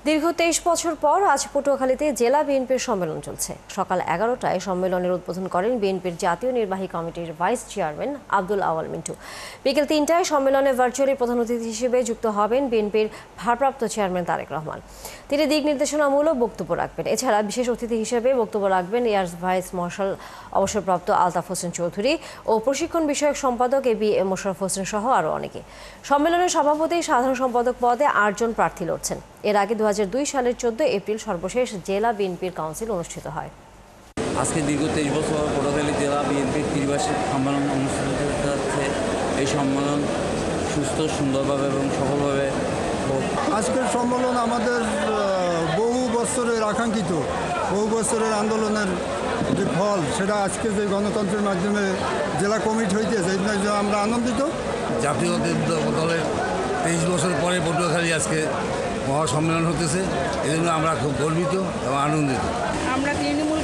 দীর্ঘ ২৩ বছর পর আজ পটুয়াখালীতে জেলা বিএনপির সম্মেলন চলছে। সকাল ১১টায় সম্মেলনের উদ্বোধন করেন বিএনপির জাতীয় নির্বাহী কমিটির ভাইস চেয়ারম্যান আব্দুল আওয়াল মিন্টু। বিকেল ৩টায় সম্মেলনে ভার্চুয়ালি প্রধান অতিথি হিসেবে যুক্ত হবেন বিএনপির ভারপ্রাপ্ত চেয়ারম্যান তারেক রহমান। তিনি দিক নির্দেশনামূলক বক্তব্য রাখবেন। এছাড়া বিশেষ অতিথি হিসেবে বক্তব্য রাখবেন এয়ার ভাইস মার্শাল অবসরপ্রাপ্ত আলতাফ হোসেন চৌধুরী ও প্রশিক্ষণ বিষয়ক সম্পাদক এ মোশাররফ হোসেন সহ আরও অনেকে। সম্মেলনের সভাপতি সাধারণ সম্পাদক পদে ৮ জন প্রার্থী লড়ছেন। এর আগে ২০০২ সালের ১৪ এপ্রিল সর্বশেষ জেলা বিএনপির কাউন্সিল অনুষ্ঠিত হয়। আজকে দীর্ঘ ২৩ বছর পটুয়াখালী জেলা বিএনপির ত্রিবার্ষিক সম্মেলন অনুষ্ঠিত হতে যাচ্ছে। এই সম্মেলন সুস্থ, সুন্দরভাবে এবং সফলভাবে হোক। আজকের সম্মেলন আমাদের বহু বছরের আকাঙ্ক্ষিত, বহু বছরের আন্দোলনের যে ফল, সেটা আজকে যে গণতন্ত্রের মাধ্যমে জেলা কমিটি হইতেছে, এই জন্য আমরা আনন্দিত। জাতীয় দলের ২৩ বছর পরে পটুয়াখালী আজকে মহাসম্মেলন হতেছে, এই জন্য আমরা খুব গর্বিত এবং আনন্দিত। আমরা তৃণমূল